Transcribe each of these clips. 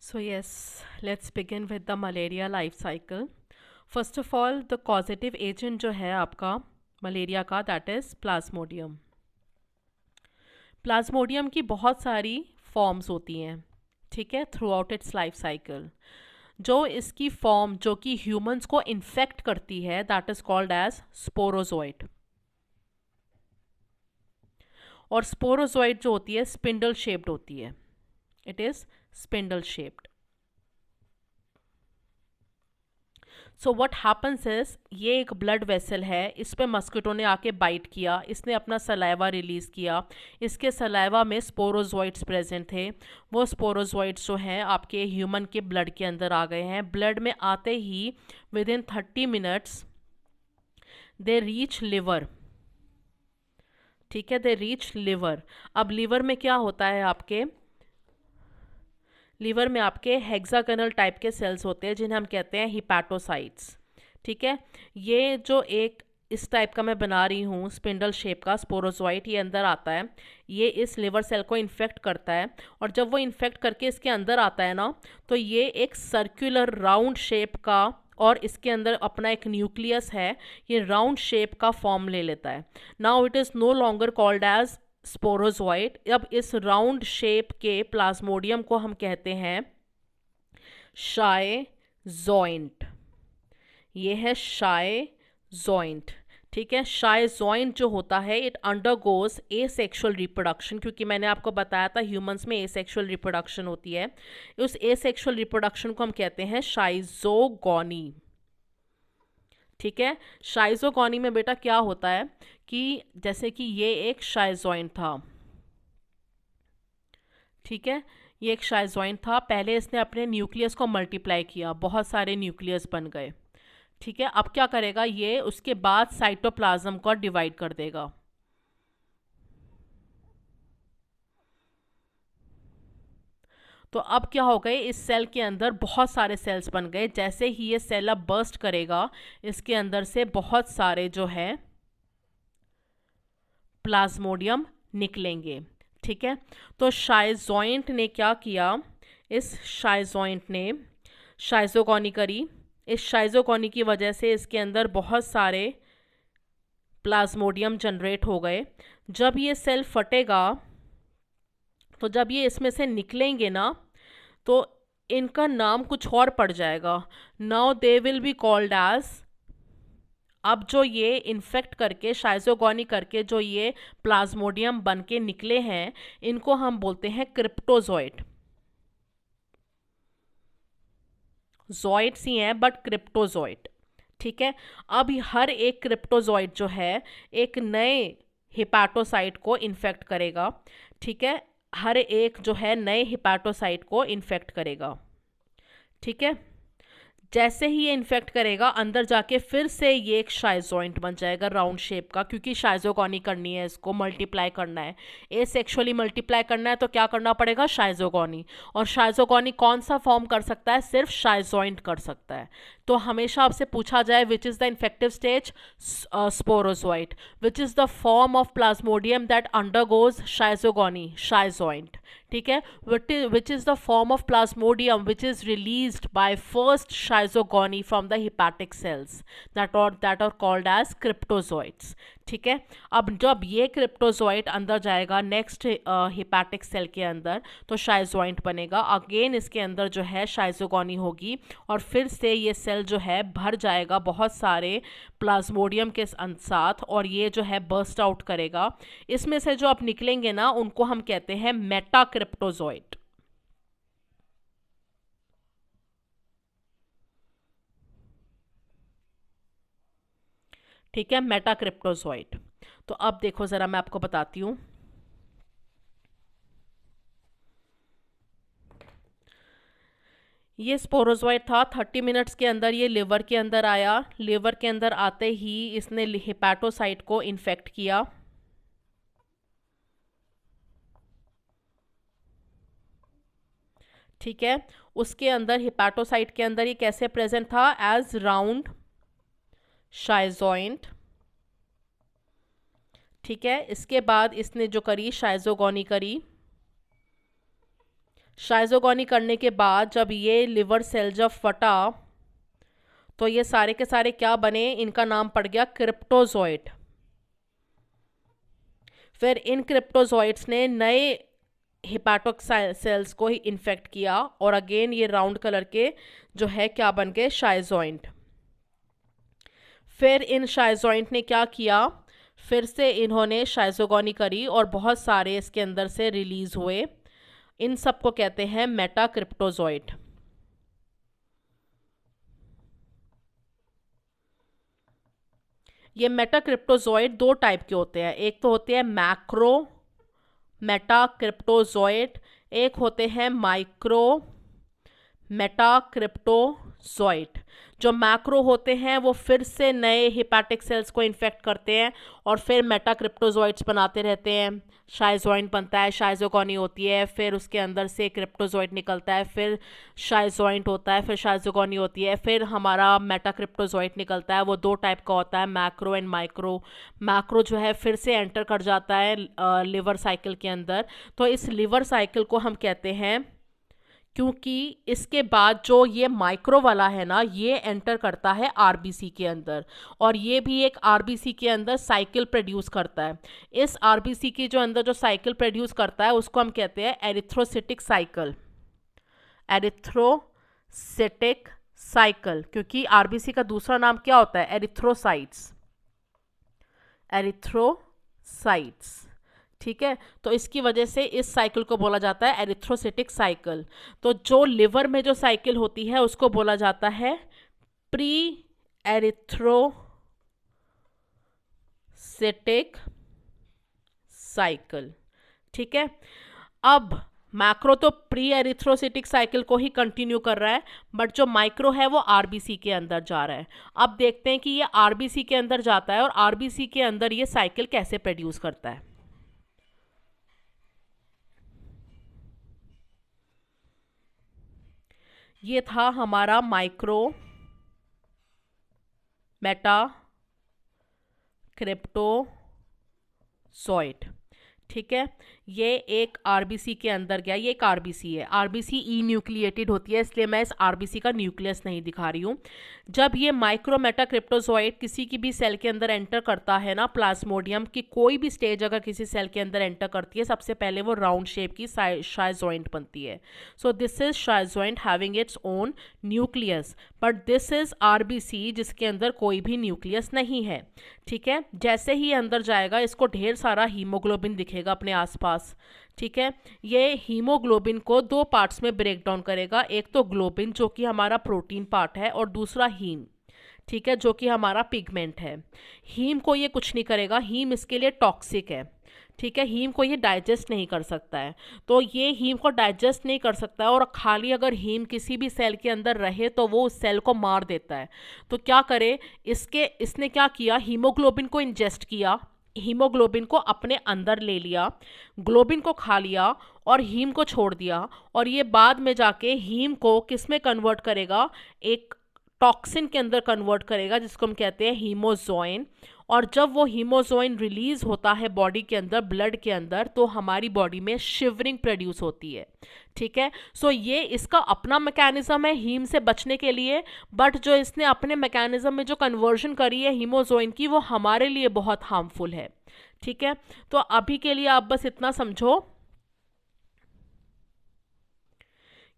So yes, let's begin with the malaria life cycle. First of all, the causative agent जो है आपका malaria का that is Plasmodium. Plasmodium की बहुत सारी फॉर्म्स होती हैं, ठीक है, through out it's life cycle. जो इसकी फॉर्म जो कि ह्यूमंस को इन्फेक्ट करती है that is called as sporozoite. और स्पोरोजोइट जो होती है स्पिंडल शेप्ड होती है. It is spindle shaped. So what happens is ये एक ब्लड वेसल है, इस पे मस्किटो ने आके बाइट किया, इसने अपना सलाइवा रिलीज किया, इसके सलाइवा में स्पोरोजोइट्स प्रेजेंट थे. वो स्पोरोजोइट्स जो हैं आपके ह्यूमन के ब्लड के अंदर आ गए हैं. ब्लड में आते ही within 30 minutes they reach liver. ठीक है, दे रीच लिवर. अब लीवर में क्या होता है आपके लीवर में आपके हेक्सागोनल टाइप के सेल्स होते हैं जिन्हें हम कहते हैं हिपैटोसाइट्स. ठीक है, ये जो एक इस टाइप का मैं बना रही हूँ स्पिंडल शेप का स्पोरोजोइट, ये अंदर आता है, ये इस लिवर सेल को इन्फेक्ट करता है. और जब वो इन्फेक्ट करके इसके अंदर आता है ना, तो ये एक सर्कुलर राउंड शेप का, और इसके अंदर अपना एक न्यूक्लियस है, ये राउंड शेप का फॉर्म ले लेता है. Now it is no longer called as sporozoite. अब इस राउंड शेप के प्लाज्मोडियम को हम कहते हैं शाइजोइंट. ये है शाइजोइंट. ठीक है, शाइजोइंट जो होता है इट अंडरगोज एसेक्सुअल रिप्रोडक्शन, क्योंकि मैंने आपको बताया था ह्यूमंस में एसेक्सुअल रिप्रोडक्शन होती है. उस एसेक्सुअल रिप्रोडक्शन को हम कहते हैं शाइजोगोनी. ठीक है, शाइजोगोनी में बेटा क्या होता है कि जैसे कि ये एक शाइजोइंट था. ठीक है, ये एक शाइजोइंट था, पहले इसने अपने न्यूक्लियस को मल्टीप्लाई किया, बहुत सारे न्यूक्लियस बन गए. ठीक है, अब क्या करेगा ये, उसके बाद साइटोप्लाज्म को डिवाइड कर देगा. तो अब क्या हो गए, इस सेल के अंदर बहुत सारे सेल्स बन गए. जैसे ही ये सेल अब बर्स्ट करेगा, इसके अंदर से बहुत सारे जो है प्लाज्मोडियम निकलेंगे. ठीक है, तो शाइजोइंट ने क्या किया, इस शाइजोइंट ने शाइजोगोनी करी. इस शाइजोगोनी की वजह से इसके अंदर बहुत सारे प्लाज्मोडियम जनरेट हो गए. जब ये सेल फटेगा, तो जब ये इसमें से निकलेंगे ना, तो इनका नाम कुछ और पड़ जाएगा. Now they will be called as, अब जो ये इन्फेक्ट करके शाइजोगोनी करके जो ये प्लाज्मोडियम बन के निकले हैं, इनको हम बोलते हैं क्रिप्टोजोइट. जॉइट्स ही हैं बट क्रिप्टोजोइट. ठीक है, अब हर एक क्रिप्टोजोइट जो है एक नए हिपैटोसाइट को इन्फेक्ट करेगा. ठीक है, हर एक जो है नए हिपैटोसाइट को इन्फेक्ट करेगा. ठीक है, जैसे ही ये इन्फेक्ट करेगा, अंदर जाके फिर से ये एक शाइजोइंट बन जाएगा राउंड शेप का, क्योंकि शाइजोगोनी करनी है, इसको मल्टीप्लाई करना है, एसेक्सुअली मल्टीप्लाई करना है, तो क्या करना पड़ेगा, शाइजोगोनी. और शाइजोगोनी कौन सा फॉर्म कर सकता है, सिर्फ शाइजोइंट कर सकता है. तो हमेशा आपसे पूछा जाए which is the infective stage, sporozoite. Which is the form of Plasmodium that undergoes schizogony, schizont. ठीक है, which is the form of plasmodium which is released by first schizogony from the hepatic cells that are called as cryptozoites. ठीक है, अब जब ये cryptozoite अंदर जाएगा next hepatic cell के अंदर, तो शाइजोइंट बनेगा. अगेन इसके अंदर जो है शाइजोगोनी होगी, और फिर से ये सेल जो है भर जाएगा बहुत सारे प्लाज्मोडियम के साथ, और ये जो है बर्स्ट आउट करेगा. इसमें से जो अब निकलेंगे ना, उनको हम कहते हैं मेटाक्रिप्टोजोइट. ठीक है, मेटाक्रिप्टोजोइट. तो अब देखो ज़रा, मैं आपको बताती हूँ. ये स्पोरोजोइट था, 30 मिनट्स के अंदर ये लिवर के अंदर आया. लिवर के अंदर आते ही इसने हिपैटोसाइट को इन्फेक्ट किया. ठीक है, उसके अंदर हिपैटोसाइट के अंदर ये कैसे प्रेजेंट था, एज राउंड शाइजोइंट. ठीक है, इसके बाद इसने जो करी शाइजोगोनी करी. शाइजोगोनी करने के बाद जब ये लिवर सेल जब फटा तो ये सारे के सारे क्या बने, इनका नाम पड़ गया क्रिप्टोजोइट। फिर इन क्रिप्टोजोइट्स ने नए हिपैटिक सेल्स को ही इन्फेक्ट किया और अगेन ये राउंड कलर के जो है क्या बन गए, शाइजोइंट। फिर इन शाइजोइंट ने क्या किया, फिर से इन्होंने शाइजोगोनी करी और बहुत सारे इसके अंदर से रिलीज हुए। इन सब को कहते हैं मेटाक्रिप्टोजोइट। ये मेटाक्रिप्टोजोइट दो टाइप के होते हैं, एक तो होते हैं मैक्रो मेटाक्रिप्टोजोइट, एक होते हैं माइक्रो मेटाक्रिप्टोजोइट। जो मैक्रो होते हैं वो फिर से नए हिपैटिक सेल्स को इन्फेक्ट करते हैं और फिर मेटाक्रिप्टोजोइट्स बनाते रहते हैं। शाइजोइंट बनता है, शाइजोगोनी होती है, फिर उसके अंदर से क्रिप्टोजोइट निकलता है, फिर शाइजोइंट होता है, फिर शाइजोगोनी होती है, फिर हमारा मेटाक्रिप्टोजोइट निकलता है। वो दो टाइप का होता है, मैक्रो एंड माइक्रो। मैक्रो जो है फिर से एंटर कर जाता है लिवर साइकिल के अंदर। तो इस लिवर साइकिल को हम कहते हैं, क्योंकि इसके बाद जो ये माइक्रो वाला है ना, ये एंटर करता है आरबीसी के अंदर और ये भी एक आरबीसी के अंदर साइकिल प्रोड्यूस करता है। इस आरबीसी के जो अंदर जो साइकिल प्रोड्यूस करता है उसको हम कहते हैं एरिथ्रोसिटिक साइकिल। एरिथ्रोसिटिक साइकिल, क्योंकि आरबीसी का दूसरा नाम क्या होता है, एरिथ्रोसाइट्स। एरिथ्रोसाइट्स, ठीक है। तो इसकी वजह से इस साइकिल को बोला जाता है एरिथ्रोसिटिक साइकिल। तो जो लिवर में जो साइकिल होती है उसको बोला जाता है प्री एरिथ्रोसिटिक साइकिल, ठीक है। अब मैक्रो तो प्री एरिथ्रोसिटिक साइकिल को ही कंटिन्यू कर रहा है, बट जो माइक्रो है वो आरबीसी के अंदर जा रहा है। अब देखते हैं कि ये आरबीसी के अंदर जाता है और आरबीसी के अंदर ये साइकिल कैसे प्रोड्यूस करता है। ये था हमारा माइक्रो मेटा क्रिप्टोजोइट, ठीक है। ये एक आरबीसी के अंदर गया, ये एक आरबीसी है। आरबीसी ई न्यूक्लिएटेड होती है, इसलिए मैं इस आरबीसी का न्यूक्लियस नहीं दिखा रही हूँ। जब ये माइक्रोमेटा क्रिप्टोजोइट किसी की भी सेल के अंदर एंटर करता है ना, प्लाज्मोडियम की कोई भी स्टेज अगर किसी सेल के अंदर एंटर करती है, सबसे पहले वो राउंड शेप की शाइजोइंट बनती है। So this is schizont having its own nucleus, but this is RBC जिसके अंदर कोई भी न्यूक्लियस नहीं है, ठीक है। जैसे ही अंदर जाएगा इसको ढेर सारा हीमोग्लोबिन दिखेगा अपने आसपास, ठीक है। ये हीमोग्लोबिन को दो पार्ट्स में ब्रेक डाउन करेगा, एक तो ग्लोबिन जो कि हमारा प्रोटीन पार्ट है और दूसरा हीम, ठीक है, जो कि हमारा पिगमेंट है। हीम को ये कुछ नहीं करेगा, हीम इसके लिए टॉक्सिक है, ठीक है। हीम को ये डाइजेस्ट नहीं कर सकता है, तो ये हीम को डाइजेस्ट नहीं कर सकता है और खाली अगर हीम किसी भी सेल के अंदर रहे तो वो उस सेल को मार देता है। तो क्या करे, इसने क्या किया, हीमोग्लोबिन को इंजेस्ट किया, हीमोग्लोबिन को अपने अंदर ले लिया, ग्लोबिन को खा लिया और हीम को छोड़ दिया, और ये बाद में जाके हीम को किस में कन्वर्ट करेगा, एक टॉक्सिन के अंदर कन्वर्ट करेगा जिसको हम कहते हैं हीमोजोइन। और जब वो हीमोजोइन रिलीज होता है बॉडी के अंदर, ब्लड के अंदर, तो हमारी बॉडी में शिवरिंग प्रोड्यूस होती है, ठीक है। सो ये इसका अपना मैकेनिज्म है हीम से बचने के लिए, बट जो इसने अपने मैकेनिज्म में जो कन्वर्जन करी है हीमोजोइन की, वो हमारे लिए बहुत हार्मफुल है, ठीक है। तो अभी के लिए आप बस इतना समझो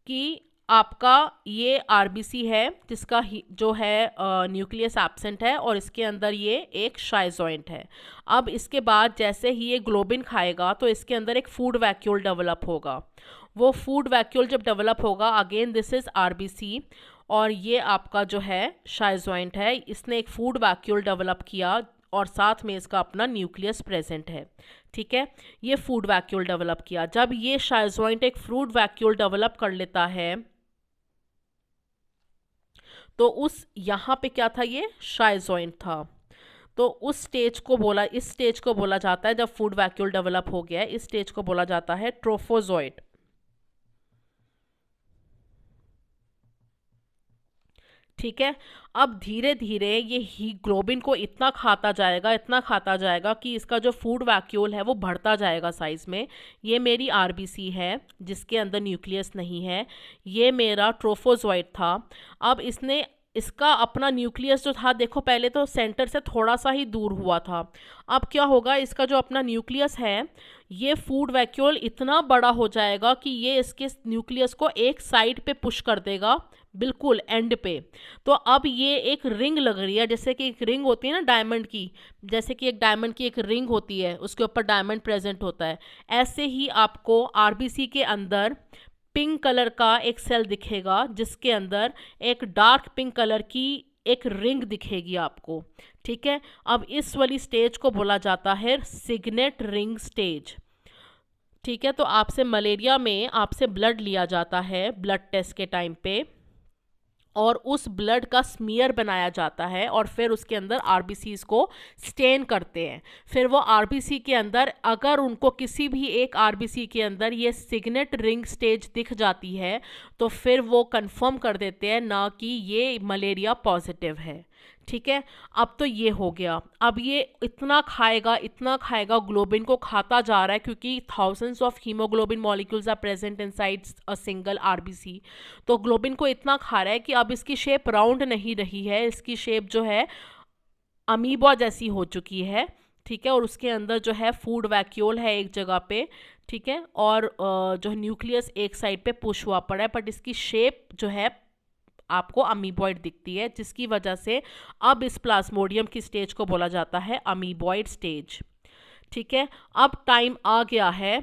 कि आपका ये आरबीसी है जिसका जो है न्यूक्लियस एब्सेंट है और इसके अंदर ये एक शाइजोइंट है। अब इसके बाद जैसे ही ये ग्लोबिन खाएगा तो इसके अंदर एक फूड वैक्यूल डेवलप होगा। वो फूड वैक्यूल जब डेवलप होगा, अगेन दिस इज आरबीसी और ये आपका जो है शाइजोइंट है, इसने एक फूड वैक्यूल डेवलप किया और साथ में इसका अपना न्यूक्लियस प्रेजेंट है, ठीक है। ये फूड वैक्यूल डेवलप किया। जब ये शाइजोइंट एक फूड वैक्यूल डेवलप कर लेता है तो उस यहाँ पे क्या था, ये शाइजोइंट था, तो उस स्टेज को बोला, इस स्टेज को बोला जाता है, जब फूड वैक्यूल डेवलप हो गया है, इस स्टेज को बोला जाता है ट्रोफोजोइट, ठीक है। अब धीरे धीरे ये हीमोग्लोबिन को इतना खाता जाएगा, इतना खाता जाएगा कि इसका जो फूड वैक्यूल है वो बढ़ता जाएगा साइज़ में। ये मेरी आरबीसी है जिसके अंदर न्यूक्लियस नहीं है, ये मेरा ट्रोफोजोइट था। अब इसने इसका अपना न्यूक्लियस जो था, देखो पहले तो सेंटर से थोड़ा सा ही दूर हुआ था, अब क्या होगा, इसका जो अपना न्यूक्लियस है ये फूड वैक्यूल इतना बड़ा हो जाएगा कि ये इसके न्यूक्लियस को एक साइड पे पुश कर देगा, बिल्कुल एंड पे। तो अब ये एक रिंग लग रही है, जैसे कि एक रिंग होती है ना डायमंड की, जैसे कि एक डायमंड की एक रिंग होती है, उसके ऊपर डायमंड प्रेजेंट होता है, ऐसे ही आपको आरबीसी के अंदर पिंक कलर का एक सेल दिखेगा जिसके अंदर एक डार्क पिंक कलर की एक रिंग दिखेगी आपको। ठीक है, अब इस वाली स्टेज को बोला जाता है सिग्नेट रिंग स्टेज। ठीक है, तो आपसे मलेरिया में आपसे ब्लड लिया जाता है ब्लड टेस्ट के टाइम पे, और उस ब्लड का स्मीयर बनाया जाता है और फिर उसके अंदर आरबीसीज को स्टेन करते हैं। फिर वो आरबीसी के अंदर अगर उनको किसी भी एक आरबीसी के अंदर ये सिग्नेट रिंग स्टेज दिख जाती है तो फिर वो कंफर्म कर देते हैं ना कि ये मलेरिया पॉजिटिव है। ठीक है, अब तो ये हो गया। अब ये इतना खाएगा, ग्लोबिन को खाता जा रहा है क्योंकि thousands of haemoglobin molecules are present inside a single RBC. तो ग्लोबिन को इतना खा रहा है कि अब इसकी शेप राउंड नहीं रही है, इसकी शेप जो है अमीबा जैसी हो चुकी है। ठीक है, और उसके अंदर जो है फूड वैक्यूल है एक जगह पे। ठीक है, और जो न्यूक्लियस एक साइड पे पुश हुआ पड़ा है, बट इसकी शेप जो है आपको अमीबॉइड दिखती है, जिसकी वजह से अब इस प्लाज्मोडियम की स्टेज को बोला जाता है अमीबॉइड स्टेज। ठीक है, अब टाइम आ गया है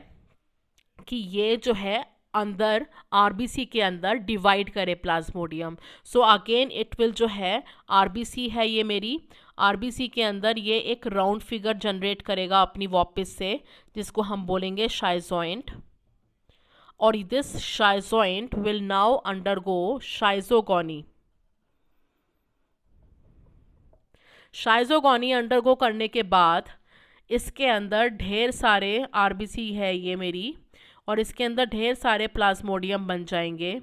कि ये जो है अंदर आरबीसी के अंदर डिवाइड करे Plasmodium. So again it will जो है आरबीसी है ये मेरी, आरबीसी के अंदर ये एक राउंड फिगर जनरेट करेगा अपनी वापस से, जिसको हम बोलेंगे शाइजोइंट। और this schizont will now undergo schizogony. Schizogony undergo करने के बाद इसके अंदर ढेर सारे आरबीसी है ये मेरी, और इसके अंदर ढेर सारे प्लाज्मोडियम बन जाएंगे।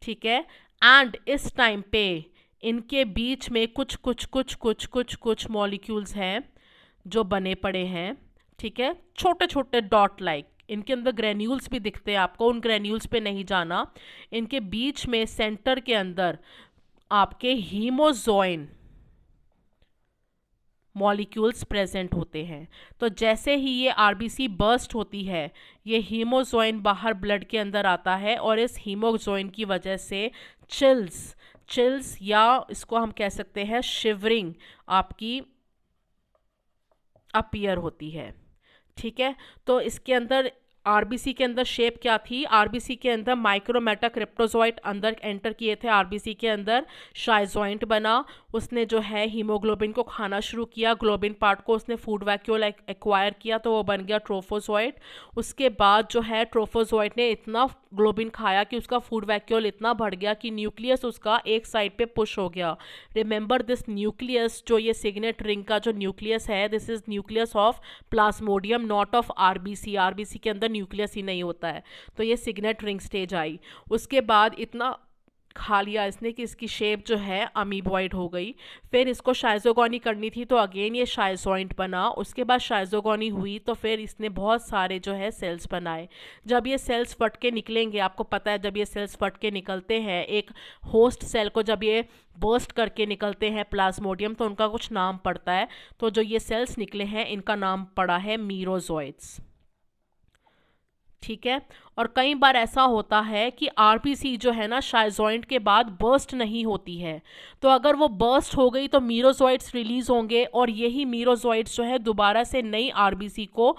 ठीक है, एंड इस टाइम पे इनके बीच में कुछ कुछ कुछ कुछ कुछ कुछ मॉलिक्यूल्स हैं जो बने पड़े हैं। ठीक है, छोटे छोटे डॉट लाइक, इनके अंदर ग्रेन्यूल्स भी दिखते हैं आपको, उन ग्रेन्यूल्स पे नहीं जाना। इनके बीच में सेंटर के अंदर आपके हीमोजोइन मॉलिक्यूल्स प्रेजेंट होते हैं। तो जैसे ही ये आरबीसी बर्स्ट होती है, ये हीमोजोइन बाहर ब्लड के अंदर आता है और इस हीमोजोइन की वजह से चिल्स या इसको हम कह सकते हैं शिवरिंग आपकी अपीयर होती है। ठीक है, तो इसके अंदर आरबीसी के अंदर शेप क्या थी, आरबीसी के अंदर माइक्रोमेटा क्रिप्टोजोइट अंदर एंटर किए थे, आरबीसी के अंदर शाइजोइंट बना, उसने जो है हीमोग्लोबिन को खाना शुरू किया, ग्लोबिन पार्ट को उसने फूड वैक्यूल एक्वायर किया तो वो बन गया ट्रोफोजोइट। उसके बाद जो है ट्रोफोजोइट ने इतना ग्लोबिन खाया कि उसका फूड वैक्यूल इतना बढ़ गया कि न्यूक्लियस उसका एक साइड पे पुश हो गया। रिमेंबर दिस न्यूक्लियस, जो ये सिग्नेट रिंग का जो न्यूक्लियस है, this is nucleus of Plasmodium not of RBC. RBC के अंदर न्यूक्लियस ही नहीं होता है। तो ये सिग्नेट रिंग स्टेज आई, उसके बाद इतना खा लिया इसने कि इसकी शेप जो है अमीबॉइड हो गई। फिर इसको शाइजोगोनी करनी थी तो अगेन ये शाइजोइंट बना। उसके बाद शाइजोगोनी हुई तो फिर इसने बहुत सारे जो है सेल्स बनाए। जब ये सेल्स फट के निकलेंगे, आपको पता है जब ये सेल्स फट के निकलते हैं, एक होस्ट सेल को जब ये बर्स्ट करके निकलते हैं प्लाज्मोडियम, तो उनका कुछ नाम पड़ता है। तो जो ये सेल्स निकले हैं इनका नाम पड़ा है मीरोजोइड्स। ठीक है, और कई बार ऐसा होता है कि आरबीसी जो है ना शाइजोइंट के बाद बर्स्ट नहीं होती है, तो अगर वो बर्स्ट हो गई तो मीरोजोइड्स रिलीज होंगे और यही मीरोजोइड्स जो है दोबारा से नई आरबीसी को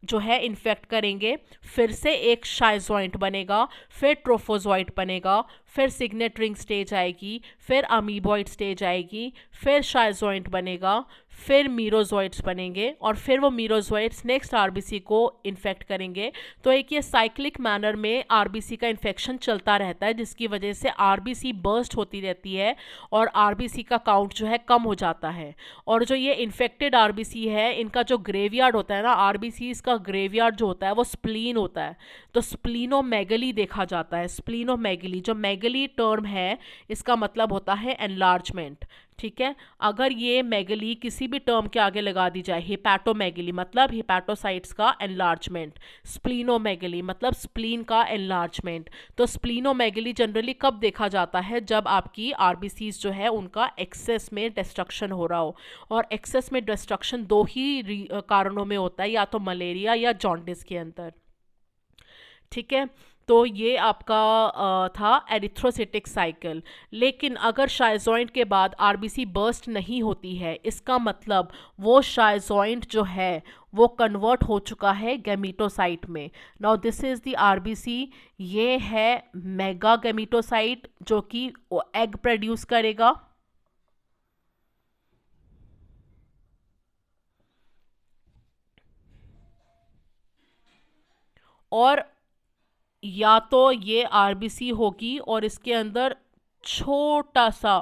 जो है इन्फेक्ट करेंगे। फिर से एक शाइजोइंट बनेगा, फिर ट्रोफोजोइट बनेगा, फिर सिग्नेट रिंग स्टेज आएगी, फिर अमीबॉइड स्टेज आएगी, फिर शाइजोइंट बनेगा, फिर मीरोजोइट्स बनेंगे और फिर वो मीरोजोइट्स नेक्स्ट आरबीसी को इन्फेक्ट करेंगे। तो एक ये साइक्लिक मैनर में आरबीसी का इन्फेक्शन चलता रहता है, जिसकी वजह से आरबीसी बर्स्ट होती रहती है और आरबीसी का काउंट जो है कम हो जाता है। और जो ये इन्फेक्टेड आरबीसी है, इनका जो ग्रेवयार्ड होता है ना, आरबीसीज का ग्रेवयार्ड जो होता है वो स्प्लीन होता है। तो स्प्लीनोमेगली देखा जाता है। स्प्लीनोमेगली, जो मेगली टर्म है इसका मतलब होता है एनलार्जमेंट। ठीक है, अगर ये मेगली किसी भी टर्म के आगे लगा दी जाए, हिपैटोमेगली मतलब हिपैटोसाइट्स का एनलार्जमेंट, स्प्लीनोमेगली मतलब स्प्लीन का एनलार्जमेंट। तो स्प्लीनोमेगली जनरली कब देखा जाता है? जब आपकी आरबीसीज जो है उनका एक्सेस में डिस्ट्रक्शन हो रहा हो। और एक्सेस में डिस्ट्रक्शन दो ही कारणों में होता है, या तो मलेरिया या जॉन्डिस के अंदर। ठीक है, तो ये आपका था एरिथ्रोसिटिक साइकिल। लेकिन अगर शाइजॉइंट के बाद आरबीसी बर्स्ट नहीं होती है, इसका मतलब वो शाइजॉइंट जो है वो कन्वर्ट हो चुका है गैमीटोसाइट में। Now this is the RBC. ये है मेगा गैमीटोसाइट जो कि एग प्रोड्यूस करेगा। और या तो ये आरबीसी होगी और इसके अंदर छोटा सा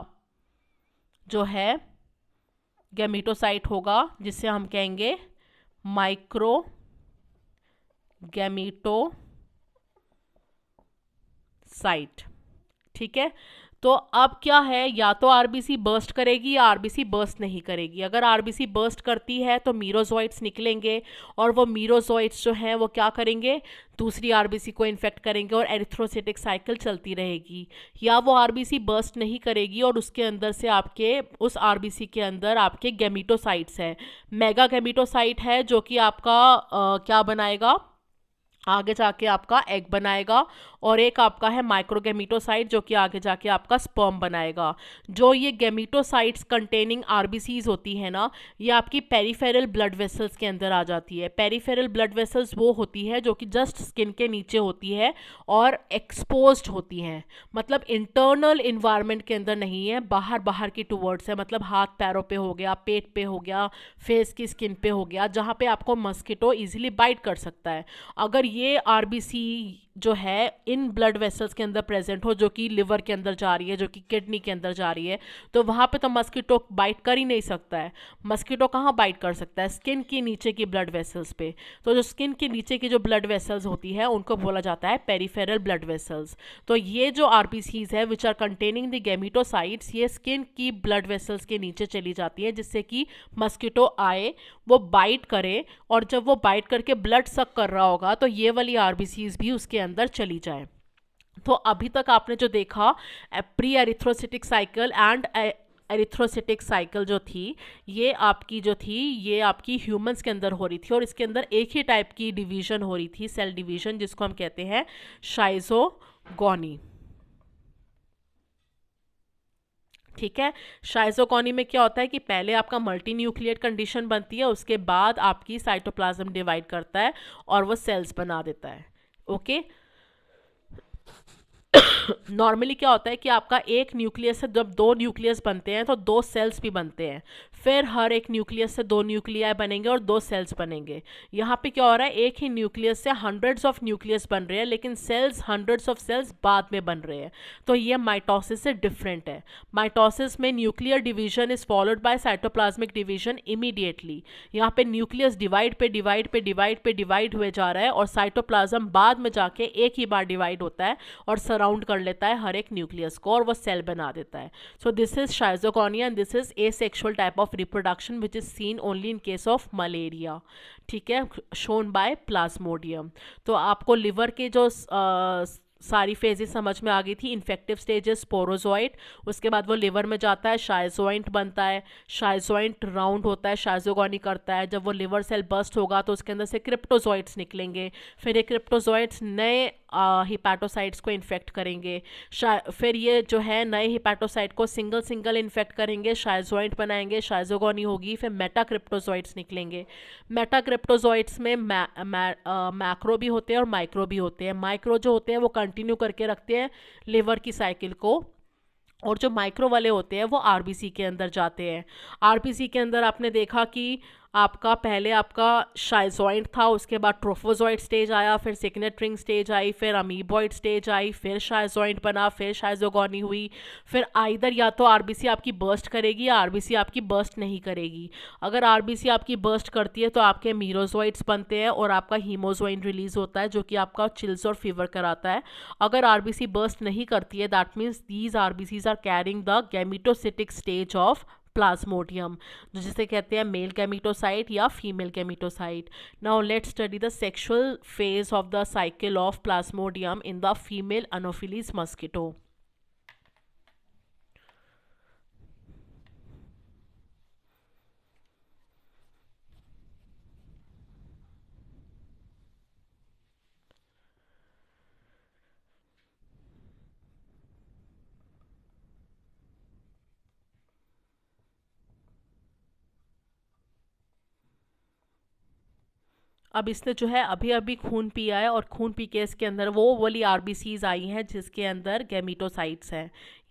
जो है गैमीटोसाइट होगा, जिसे हम कहेंगे माइक्रो गैमीटोसाइट। ठीक है, तो अब क्या है, या तो आरबीसी बर्स्ट करेगी या आरबीसी बर्स्ट नहीं करेगी। अगर आरबीसी बर्स्ट करती है तो मीरोजोइट्स निकलेंगे और वो मीरोजोइट्स जो हैं वो क्या करेंगे, दूसरी आरबीसी को इन्फेक्ट करेंगे और एरिथ्रोसिटिक साइकिल चलती रहेगी। या वो आरबीसी बर्स्ट नहीं करेगी और उसके अंदर से आपके उस आरबीसी के अंदर आपके गैमीटोसाइट्स है, मेगा गैमीटोसाइट है, जो कि आपका क्या बनाएगा, आगे जाके आपका एग बनाएगा। और एक आपका है माइक्रोगैमीटोसाइट जो कि आगे जाके आपका स्पर्म बनाएगा। जो ये गैमीटोसाइट्स कंटेनिंग आरबीसीज होती है ना, ये आपकी पेरिफेरल ब्लड वेसल्स के अंदर आ जाती है। पेरिफेरल ब्लड वेसल्स वो होती है जो कि जस्ट स्किन के नीचे होती है और एक्सपोज्ड होती हैं, मतलब इंटरनल इन्वायरमेंट के अंदर नहीं है, बाहर बाहर की टूवर्ड्स है, मतलब हाथ पैरों पे हो गया, पेट पे हो गया, फेस की स्किन पे हो गया, जहाँ पे आपको मस्किटो इजीली बाइट कर सकता है। अगर ये आरबीसी जो है इन ब्लड वेसल्स के अंदर प्रेजेंट हो, जो कि लिवर के अंदर जा रही है, जो कि किडनी के अंदर जा रही है, तो वहाँ पे तो मस्किटो बाइट कर ही नहीं सकता है। मस्किटो कहाँ बाइट कर सकता है? स्किन के नीचे की ब्लड वेसल्स पे। तो जो स्किन के नीचे की जो ब्लड वेसल्स होती है उनको बोला जाता है पेरिफेरल ब्लड वेसल्स। तो ये जो आरबीसीज है विच आर कंटेनिंग द गैमीटोसाइट्स, ये स्किन की ब्लड वेसल्स के नीचे चली जाती है, जिससे कि मस्किटो आए, वो बाइट करे, और जब वो बाइट करके ब्लड सक कर रहा होगा तो ये वाली आरबीसीज भी उसके अंदर चली जाए। तो अभी तक आपने जो देखा pre erythrocytic cycle and erythrocytic cycle जो थी, ये आपकी जो थी ये आपकी ह्यूमंस के अंदर हो रही थी, और इसके अंदर एक ही टाइप की डिवीजन हो रही थी, सेल डिवीजन, जिसको हम कहते हैं शाइजोगोनी। ठीक है, शाइजोगोनी में क्या होता है कि पहले आपका मल्टी न्यूक्लिएट कंडीशन बनती है, उसके बाद आपकी साइटोप्लाज्म डिवाइड करता है और वो सेल्स बना देता है। ओके, नॉर्मली क्या होता है कि आपका एक न्यूक्लियस से जब दो न्यूक्लियस बनते हैं तो दो सेल्स भी बनते हैं, फिर हर एक न्यूक्लियस से दो न्यूक्लियाई बनेंगे और दो सेल्स बनेंगे। यहाँ पे क्या हो रहा है, एक ही न्यूक्लियस से हंड्रेड्स ऑफ न्यूक्लियस बन रहे हैं, लेकिन सेल्स हंड्रेड्स ऑफ सेल्स बाद में बन रहे हैं। तो ये माइटोसिस से डिफरेंट है। माइटोसिस में nuclear division is followed by cytoplasmic division immediately. यहाँ पे न्यूक्लियस डिवाइड पे डिवाइड पे डिवाइड पे डिवाइड हुए जा रहा है और साइटोप्लाज्म बाद में जाके एक ही बार डिवाइड होता है और सराउंड कर लेता है हर एक न्यूक्लियस को और वो सेल बना देता है। So this is schizogony and this is asexual type of reproduction which is seen only in case of malaria. ठीक है, शोन बाय प्लाज्मोडियम। तो आपको लिवर के जो सारी फेजेस समझ में आ गई थी। इन्फेक्टिव स्टेजेस स्पोरोजोइट, उसके बाद वो लिवर में जाता है, शाइजोइंट बनता है, शाइजोइंट राउंड होता है, शाइजोगोनी करता है। जब वो लिवर सेल बस्ट होगा तो उसके अंदर से क्रिप्टोजोइट्स निकलेंगे, फिर ये क्रिप्टोजोइट्स नए हिपैटोसाइट्स को इन्फेक्ट करेंगे, फिर ये जो है नए हिपैटोसाइट को सिंगल सिंगल इन्फेक्ट करेंगे, शाइजोइंट बनाएंगे, शाइजोगोनी होगी, फिर मेटाक्रिप्टोजोइट्स निकलेंगे। मेटाक्रिप्टोजोइट्स में मैक्रो भी होते हैं और माइक्रो भी होते हैं। माइक्रो जो होते हैं वो कंटिन्यू करके रखते हैं लिवर की साइकिल को, और जो माइक्रो वाले होते हैं वो आरबीसी के अंदर जाते हैं। आरबीसी के अंदर आपने देखा कि आपका पहले आपका शाइजॉइंट था, उसके बाद ट्रोफोजॉइट स्टेज आया, फिर सिग्नेट रिंग स्टेज आई, फिर अमीबॉइड स्टेज आई, फिर शाइजॉइंट बना, फिर शाइजोगोनी हुई। फिर आइदर या तो आरबीसी आपकी बर्स्ट करेगी या आरबीसी आपकी बर्स्ट नहीं करेगी। अगर आरबीसी आपकी बर्स्ट करती है तो आपके मीरोजॉइट्स बनते हैं और आपका हीमोजॉइन रिलीज होता है जो कि आपका चिल्स और फीवर कराता है। अगर आरबीसी बर्स्ट नहीं करती है that means these RBCs are carrying the gametocytic stage of Plasmodium, जो जिसे कहते हैं मेल गैमिटोसाइट या female gametocyte. Now let's study the sexual phase of the cycle of Plasmodium in the female Anopheles mosquito. अब इसने जो है अभी अभी खून पिया है और खून पी के इसके अंदर वो वाली आरबीसीज आई हैं जिसके अंदर गैमिटोसाइट्स हैं।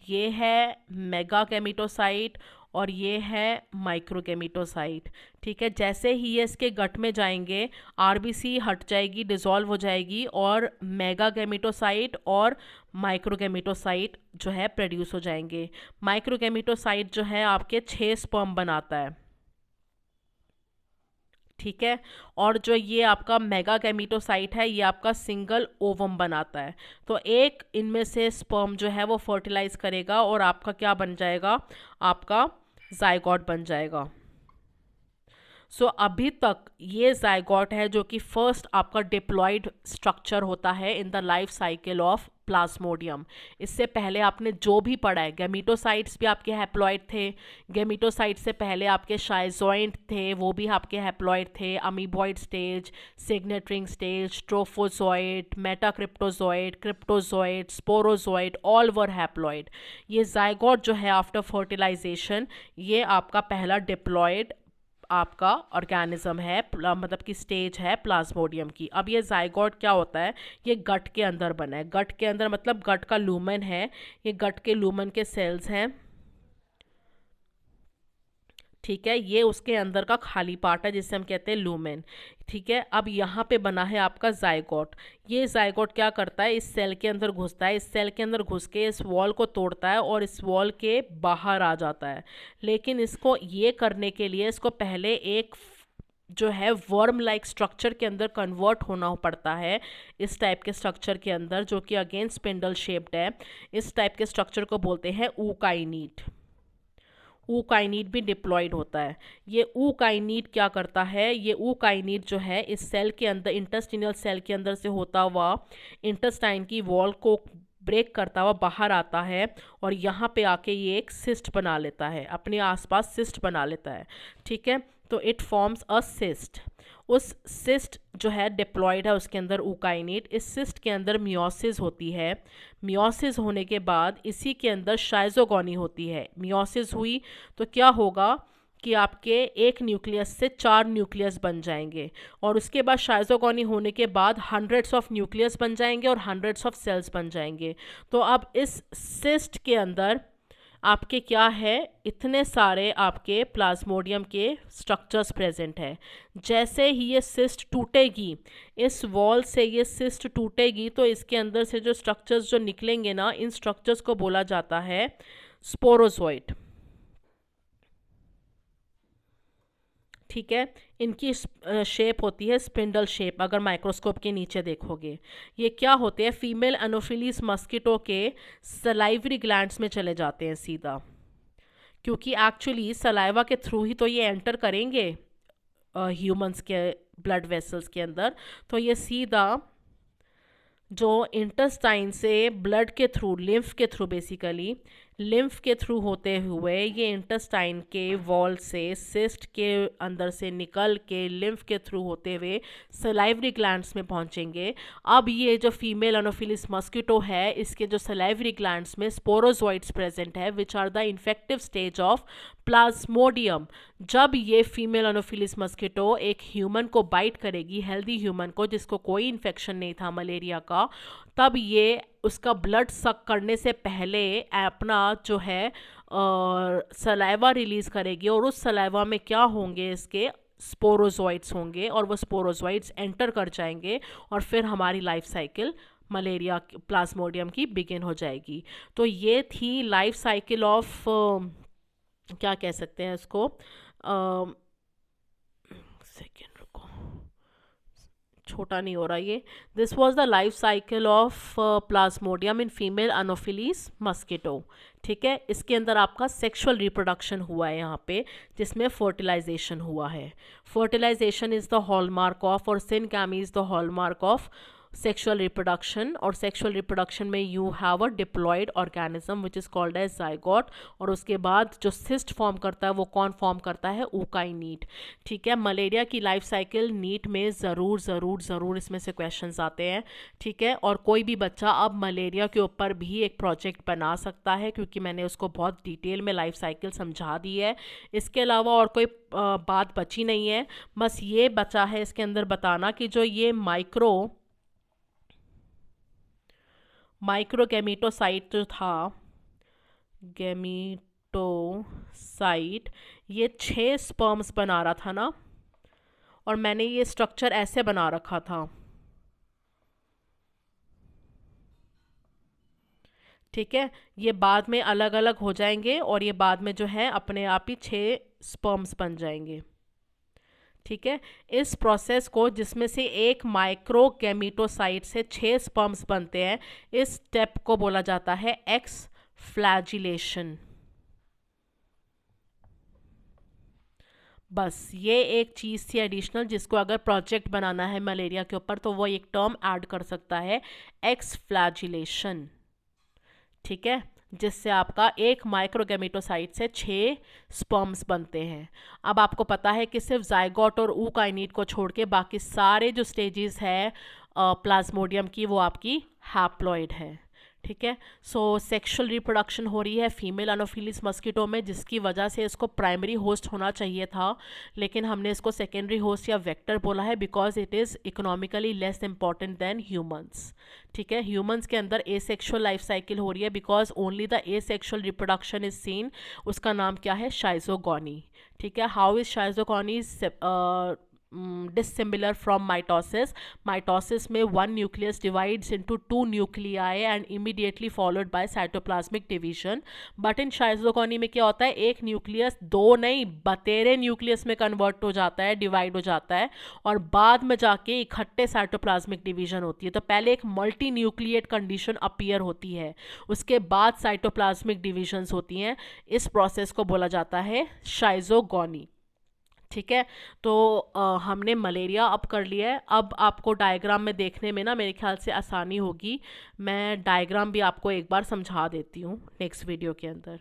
ये है मेगा गैमिटोसाइट और ये है माइक्रो गैमिटोसाइट। ठीक है, जैसे ही ये इसके गट में जाएंगे आरबीसी हट जाएगी, डिसॉल्व हो जाएगी और मेगा गैमिटोसाइट और माइक्रो गैमिटोसाइट जो है प्रोड्यूस हो जाएंगे। माइक्रो गैमिटोसाइट जो है आपके 6 स्पर्म बनाता है। ठीक है, और जो ये आपका मेगा गैमिटोसाइट है ये आपका सिंगल ओवम बनाता है। तो एक इनमें से स्पर्म जो है वो फर्टिलाइज करेगा और आपका क्या बन जाएगा, आपका जाइगोट बन जाएगा। सो अभी तक ये जाइगोट है जो कि फर्स्ट आपका डिप्लॉयड स्ट्रक्चर होता है in the life cycle of Plasmodium. इससे पहले आपने जो भी पढ़ा है, गैमिटोसाइट्स भी आपके हैप्लॉइड थे, गैमिटोसाइट से पहले आपके शाइजॉइंट थे वो भी आपके हैप्लॉइड थे, amoeboid stage, signet ring stage, trophozoite, metacryptozoite, cryptozoite, sporozoite, all were haploid. ये जाइगोट जो है आफ्टर फर्टिलाइजेशन ये आपका पहला डिप्लॉयड आपका ऑर्गेनिज्म है, मतलब कि स्टेज है प्लाज्मोडियम की। अब ये जाइगोट क्या होता है, ये गट के अंदर बना है। गट के अंदर मतलब गट का लूमेन है, ये गट के लूमेन के सेल्स हैं। ठीक है, ये उसके अंदर का खाली पार्ट है जिसे हम कहते हैं लूमेन। ठीक है, अब यहाँ पे बना है आपका जाइगोट। ये जाइगोट क्या करता है, इस सेल के अंदर घुसता है, इस सेल के अंदर घुस के इस वॉल को तोड़ता है और इस वॉल के बाहर आ जाता है। लेकिन इसको ये करने के लिए इसको पहले एक जो है वर्म लाइक स्ट्रक्चर के अंदर कन्वर्ट होना पड़ता है, इस टाइप के स्ट्रक्चर के अंदर जो कि अगेन स्पिंडल शेप्ड है। इस टाइप के स्ट्रक्चर को बोलते हैं ऊकाइनीट। ऊकाइनीट भी डिप्लॉयड होता है। ये ऊकाइनीट क्या करता है, ये ऊकाइनीट जो है इस सेल के अंदर, इंटेस्टिनल सेल के अंदर से होता हुआ इंटेस्टाइन की वॉल को ब्रेक करता हुआ बाहर आता है और यहाँ पे आके ये एक सिस्ट बना लेता है, अपने आसपास सिस्ट बना लेता है। ठीक है, तो इट फॉर्म्स अ सिस्ट। उस सिस्ट जो है डिप्लॉयड है उसके अंदर ऊकाइनेट, इस सिस्ट के अंदर मियोसिस होती है। मियोसिस होने के बाद इसी के अंदर शाइजोगोनी होती है। मियोसिस हुई तो क्या होगा कि आपके एक न्यूक्लियस से 4 न्यूक्लियस बन जाएंगे और उसके बाद शाइजोगोनी होने के बाद हंड्रेड्स ऑफ न्यूक्लियस बन जाएंगे और हंड्रेड्स ऑफ सेल्स बन जाएंगे। तो अब इस सिस्ट के अंदर आपके क्या है, इतने सारे आपके प्लाज्मोडियम के स्ट्रक्चर्स प्रेजेंट है। जैसे ही ये सिस्ट टूटेगी, इस वॉल से ये सिस्ट टूटेगी तो इसके अंदर से जो स्ट्रक्चर्स जो निकलेंगे ना, इन स्ट्रक्चर्स को बोला जाता है स्पोरोजोइट। ठीक है, इनकी शेप होती है स्पिंडल शेप, अगर माइक्रोस्कोप के नीचे देखोगे। ये क्या होते हैं, फीमेल एनोफिलीज मस्किटो के सलाइवरी ग्लैंड्स में चले जाते हैं सीधा, क्योंकि एक्चुअली सलाइवा के थ्रू ही तो ये एंटर करेंगे ह्यूमंस के ब्लड वेसल्स के अंदर। तो ये सीधा जो इंटेस्टाइन से ब्लड के थ्रू, लिम्फ के थ्रू, बेसिकली लिम्फ के थ्रू होते हुए ये इंटेस्टाइन के वॉल से, सिस्ट के अंदर से निकल के लिम्फ के थ्रू होते हुए सलाइवरी ग्लैंड्स में पहुंचेंगे। अब ये जो फीमेल एनोफिलिस मस्किटो है, इसके जो सलाइवरी ग्लैंड्स में स्पोरोजोइट्स प्रेजेंट है which are the infective stage of Plasmodium. जब ये फीमेल एनोफिलिस मस्किटो एक ह्यूमन को बाइट करेगी, हेल्दी ह्यूमन को जिसको कोई इन्फेक्शन नहीं था मलेरिया का, तब ये उसका ब्लड सक करने से पहले अपना जो है सलाइवा रिलीज़ करेगी, और उस सलाइवा में क्या होंगे, इसके स्पोरोजोइड्स होंगे, और वो स्पोरोजोइड्स एंटर कर जाएंगे, और फिर हमारी लाइफ साइकिल मलेरिया प्लाज्मोडियम की बिगिन हो जाएगी। तो ये थी लाइफ साइकिल ऑफ, क्या कह सकते हैं इसको, सेकेंड रुको, छोटा नहीं हो रहा ये, this was the life cycle of Plasmodium in female Anopheles mosquito. ठीक है, इसके अंदर आपका सेक्सुअल रिप्रोडक्शन हुआ है यहाँ पे, जिसमें फर्टिलाइजेशन हुआ है। Fertilisation is the hallmark of, और syngamy is the hallmark of sexual reproduction. और सेक्सुअल रिप्रोडक्शन में you have a diploid organism which is called as zygote, और उसके बाद जो सिस्ट फॉर्म करता है वो कौन फॉर्म करता है, ऊकाइनीट। ठीक है, मलेरिया की लाइफ साइकिल नीट में ज़रूर ज़रूर ज़रूर इसमें से क्वेश्चंस आते हैं। ठीक है, और कोई भी बच्चा अब मलेरिया के ऊपर भी एक प्रोजेक्ट बना सकता है, क्योंकि मैंने उसको बहुत डिटेल में लाइफ साइकिल समझा दी है। इसके अलावा और कोई बात बची नहीं है, बस ये बचा है इसके अंदर बताना कि जो ये माइक्रोगेमिटोसाइट जो था, गेमिटोसाइट, ये 6 स्पर्म्स बना रहा था ना, और मैंने ये स्ट्रक्चर ऐसे बना रखा था। ठीक है, ये बाद में अलग अलग हो जाएंगे, और ये बाद में जो है अपने आप ही 6 स्पर्म्स बन जाएंगे। ठीक है, इस प्रोसेस को, जिसमें से एक माइक्रो गैमीटोसाइट से 6 स्पर्म्स बनते हैं, इस स्टेप को बोला जाता है एक्स फ्लैजिलेशन। बस ये एक चीज़ थी एडिशनल, जिसको अगर प्रोजेक्ट बनाना है मलेरिया के ऊपर तो वो एक टर्म ऐड कर सकता है, एक्स फ्लैजिलेशन। ठीक है, जिससे आपका एक माइक्रोगेमिटोसाइट से 6 स्पर्म्स बनते हैं। अब आपको पता है कि सिर्फ जाइगोट और ऊकाइनीट को छोड़ के बाकी सारे जो स्टेजेस है प्लाज्मोडियम की, वो आपकी हैप्लॉइड है। ठीक है, सो सेक्सुअल रिप्रोडक्शन हो रही है फीमेल अनोफिलीज मस्कीटो में, जिसकी वजह से इसको प्राइमरी होस्ट होना चाहिए था, लेकिन हमने इसको सेकेंडरी होस्ट या वेक्टर बोला है, because it is economically less important than humans. ठीक है, ह्यूमंस के अंदर एसेक्सुअल लाइफ साइकिल हो रही है, because only the asexual reproduction is seen. उसका नाम क्या है, शाइजोगोनी। ठीक है, how is schizogony dissimilar from mitosis? Mitosis में one nucleus divides into 2 nuclei and immediately followed by cytoplasmic division, but in शाइजोगोनी में क्या होता है, एक न्यूक्लियस 2 नहीं बतेरे न्यूक्लियस में कन्वर्ट हो जाता है, डिवाइड हो जाता है, और बाद में जाके इकट्ठे साइटोप्लाज्मिक डिवीजन होती है। तो पहले एक मल्टी न्यूक्लिएट कंडीशन अपीयर होती है, उसके बाद साइटोप्लाज्मिक डिविजन्स होती हैं। इस प्रोसेस को बोला जाता है शाइजोगोनी। ठीक है, तो हमने मलेरिया अब कर लिया है। अब आपको डायग्राम में देखने में ना मेरे ख्याल से आसानी होगी, मैं डायग्राम भी आपको एक बार समझा देती हूँ नेक्स्ट वीडियो के अंदर।